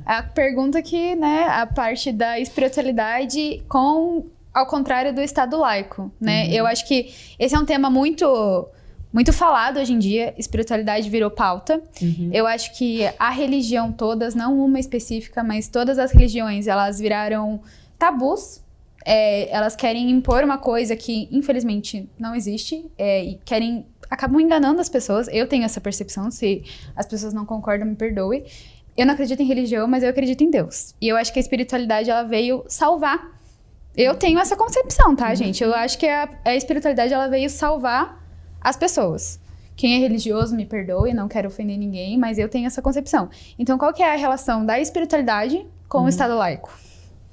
A pergunta que, né, a parte da espiritualidade ao contrário do Estado laico, né? Eu acho que esse é um tema muito falado hoje em dia. Espiritualidade virou pauta. Eu acho que a religião todas, não uma específica, mas todas as religiões, elas viraram tabus. Elas querem impor uma coisa que, infelizmente, não existe. E acabam enganando as pessoas. Eu tenho essa percepção. Se as pessoas não concordam, me perdoe. Eu não acredito em religião, mas eu acredito em Deus. E eu acho que a espiritualidade, ela veio salvar. Eu tenho essa concepção, tá, gente? Eu acho que a espiritualidade, ela veio salvar as pessoas. Quem é religioso, me perdoe, não quero ofender ninguém, mas eu tenho essa concepção. Então, qual que é a relação da espiritualidade com o Estado laico?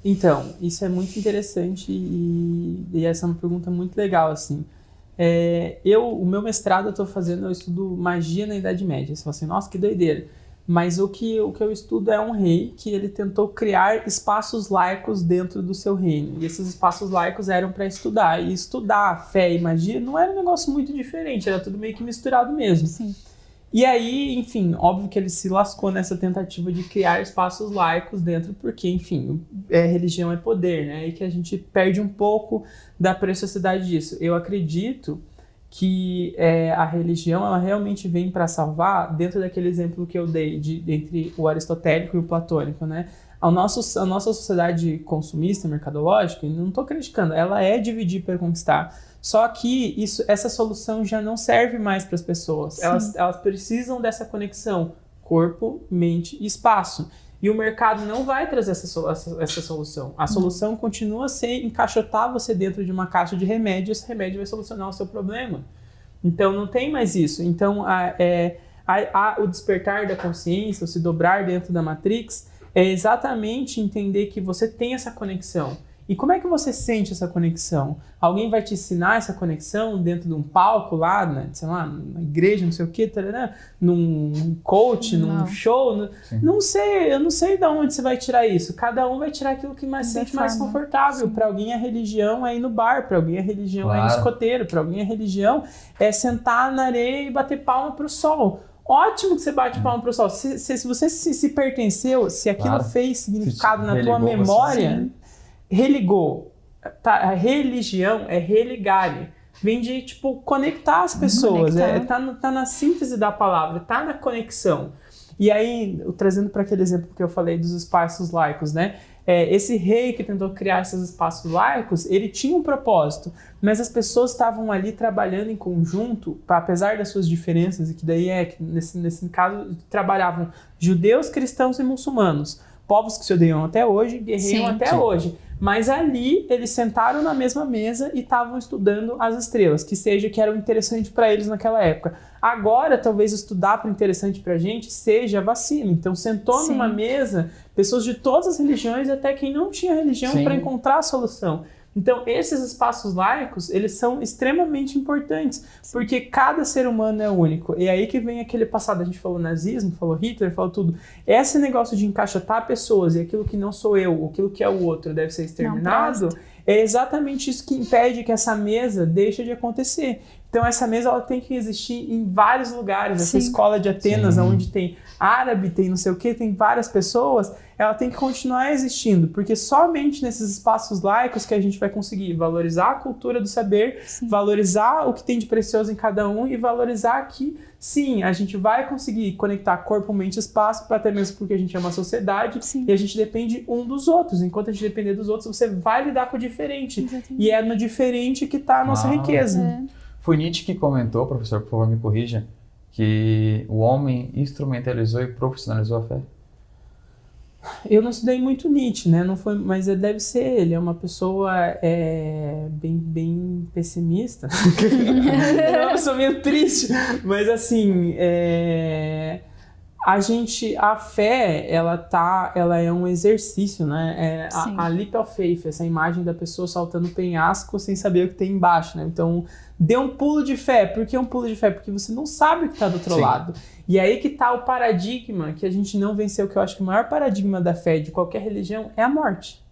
Então, isso é muito interessante e essa é uma pergunta muito legal, assim. O meu mestrado eu estudo magia na Idade Média. Você fala assim, nossa, que doideira. Mas o que eu estudo é um rei que ele tentou criar espaços laicos dentro do seu reino. E esses espaços laicos eram para estudar. E estudar fé e magia não era um negócio muito diferente, era tudo meio que misturado mesmo. Sim. E aí, enfim, óbvio que ele se lascou nessa tentativa de criar espaços laicos dentro, porque, enfim, religião é poder, né? E que a gente perde um pouco da preciosidade disso. Eu acredito que a religião, ela realmente vem para salvar, dentro daquele exemplo que eu dei entre o aristotélico e o platônico, né? A nossa sociedade consumista, mercadológica, não estou criticando, ela é dividir para conquistar. Só que essa solução já não serve mais para as pessoas. Elas precisam dessa conexão corpo, mente e espaço. E o mercado não vai trazer essa solução. A solução continua a ser encaixotar você dentro de uma caixa de remédio, e esse remédio vai solucionar o seu problema. Então não tem mais isso. Então o despertar da consciência, o se dobrar dentro da Matrix, é exatamente entender que você tem essa conexão. E como é que você sente essa conexão? Alguém vai te ensinar essa conexão dentro de um palco lá, né, sei lá, numa igreja, não sei o quê, num coach, num show? Não sei, eu não sei de onde você vai tirar isso. Cada um vai tirar aquilo que mais se sente mais confortável. Para alguém a religião é ir no bar, para alguém a religião é ir no escoteiro, para alguém a religião é sentar na areia e bater palma pro sol. Ótimo que você bate palma pro sol. Se você se pertenceu, se aquilo fez significado na tua memória... Religou. A religião é religare. Vem de, conectar as pessoas. Tá na síntese da palavra, tá na conexão. E aí, trazendo para aquele exemplo que eu falei dos espaços laicos, né? Esse rei que tentou criar esses espaços laicos, ele tinha um propósito, mas as pessoas estavam ali trabalhando em conjunto, apesar das suas diferenças, e que daí nesse caso, trabalhavam judeus, cristãos e muçulmanos. Povos que se odeiam até hoje, guerreiam até hoje. Mas ali, eles sentaram na mesma mesa e estavam estudando as estrelas, que era interessante para eles naquela época. Agora, talvez estudar para interessante para a gente seja a vacina. Então, sentou numa mesa pessoas de todas as religiões, até quem não tinha religião, para encontrar a solução. Então, esses espaços laicos, eles são extremamente importantes, porque cada ser humano é único. E aí que vem aquele passado, a gente falou nazismo, falou Hitler, falou tudo. Esse negócio de encaixotar pessoas e aquilo que não sou eu, aquilo que é o outro deve ser exterminado, é exatamente isso que impede que essa mesa deixe de acontecer. Então, essa mesa ela tem que existir em vários lugares. Essa escola de Atenas, onde tem árabe, tem não sei o que, tem várias pessoas, ela tem que continuar existindo, porque somente nesses espaços laicos que a gente vai conseguir valorizar a cultura do saber, valorizar o que tem de precioso em cada um e valorizar que, sim, a gente vai conseguir conectar corpo, mente e espaço, até mesmo porque a gente é uma sociedade e a gente depende um dos outros. Enquanto a gente depender dos outros, você vai lidar com o diferente. Exatamente. E é no diferente que está a nossa riqueza. Foi Nietzsche que comentou, professor, por favor me corrija, que o homem instrumentalizou e profissionalizou a fé? Eu não estudei muito Nietzsche, né? Não foi, mas deve ser ele. É uma pessoa bem pessimista. É uma pessoa meio triste. Mas assim, a fé, ela é um exercício, né? A leap of faith, essa imagem da pessoa saltando o penhasco sem saber o que tem embaixo, né? Então, dê um pulo de fé. Por que um pulo de fé? Porque você não sabe o que está do outro lado. E aí que está o paradigma que a gente não venceu, que eu acho que o maior paradigma da fé de qualquer religião é a morte.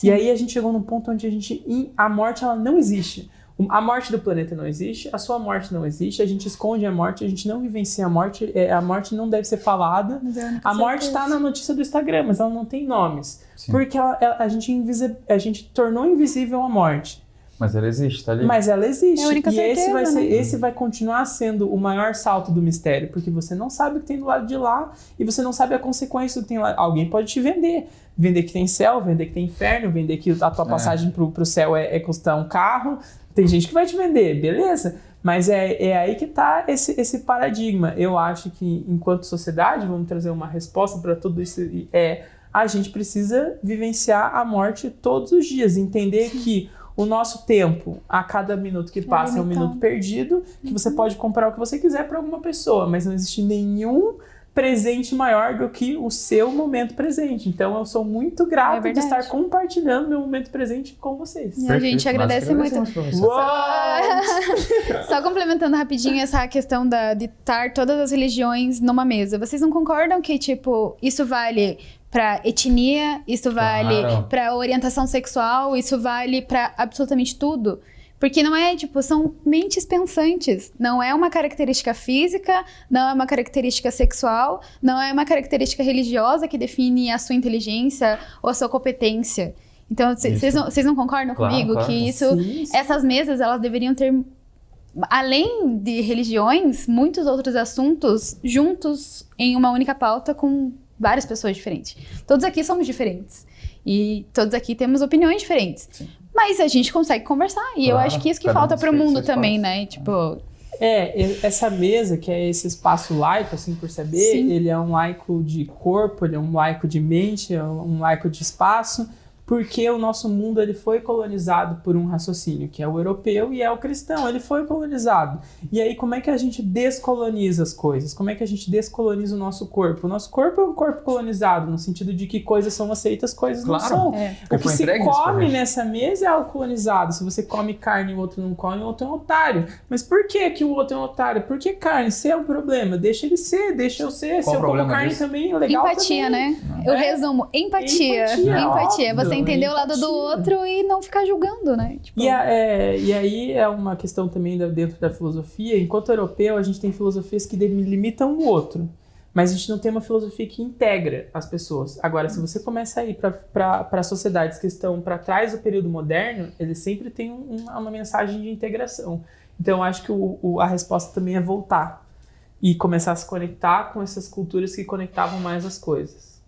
E aí a gente chegou num ponto onde a morte ela não existe. A morte do planeta não existe, a sua morte não existe, a gente esconde a morte, a gente não vivencia a morte não deve ser falada. A morte está na notícia do Instagram, mas ela não tem nomes. Sim. Porque a gente tornou invisível a morte. Mas ela existe, tá ali? Mas ela existe. É a única certeza, esse vai continuar sendo o maior salto do mistério, porque você não sabe o que tem do lado de lá e você não sabe a consequência do que tem lá. Alguém pode te vender. Vender que tem céu, vender que tem inferno, vender que a tua passagem pro céu é custar um carro. Tem gente que vai te vender, beleza? Mas é aí que tá esse paradigma. Eu acho que, enquanto sociedade, vamos trazer uma resposta para tudo isso, a gente precisa vivenciar a morte todos os dias, entender que o nosso tempo, a cada minuto que passa, é um minuto perdido, que você pode comprar o que você quiser para alguma pessoa, mas não existe nenhum presente maior do que o seu momento presente. Então, eu sou muito grato de estar compartilhando meu momento presente com vocês. E a gente agradece muito. Só complementando rapidinho essa questão de estar todas as religiões numa mesa. Vocês não concordam que, tipo, isso vale para etnia, isso vale para orientação sexual, isso vale para absolutamente tudo? Porque não é, tipo, são mentes pensantes. Não é uma característica física, não é uma característica sexual, não é uma característica religiosa que define a sua inteligência ou a sua competência. Então, vocês não concordam comigo que isso, essas mesas, elas deveriam ter, além de religiões, muitos outros assuntos juntos em uma única pauta com várias pessoas diferentes. Todos aqui somos diferentes. E todos aqui temos opiniões diferentes. Sim. Mas a gente consegue conversar. E eu acho que isso que falta para o mundo também, né? Tipo... essa mesa, que é esse espaço laico, assim, por saber, ele é um laico de corpo, ele é um laico de mente, é um laico de espaço, porque o nosso mundo ele foi colonizado por um raciocínio, que é o europeu e é o cristão, ele foi colonizado. E aí, como é que a gente descoloniza as coisas? Como é que a gente descoloniza o nosso corpo? O nosso corpo é um corpo colonizado, no sentido de que coisas são aceitas, coisas não são. O que se come nessa mesa é algo colonizado. Se você come carne e o outro não come, o outro é um otário. Mas por que o outro é um otário? Por que carne? Se é um problema, deixa ele ser, deixa eu ser. Se eu como carne também, legal empatia, também. Né? Eu resumo, empatia. Você entender o lado do outro e não ficar julgando, né? Tipo... E aí é uma questão também dentro da filosofia. Enquanto europeu, a gente tem filosofias que limitam o outro, mas a gente não tem uma filosofia que integra as pessoas. Agora, se você começa a ir para sociedades que estão para trás do período moderno, eles sempre têm uma mensagem de integração. Então, eu acho que a resposta também é voltar e começar a se conectar com essas culturas que conectavam mais as coisas.